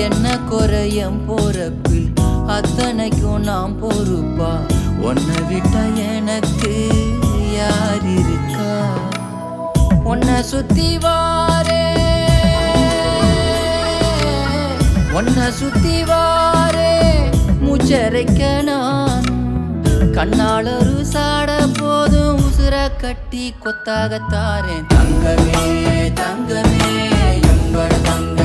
என்ன குறையம் போறப்பில் அத்தனைக்கும் நாம் பொறுப்பா உன்னை விட்டா எனக்கு யார் இருக்கா உன்னை சுத்தி வாரே உன்னை சுத்தி வாரே மூச்சரைக்க நான் கண்ணாளரு சாட போதும் உசுர கட்டி கொத்தாக தாரேன் தங்கமே தங்கமே எங்கள் தங்க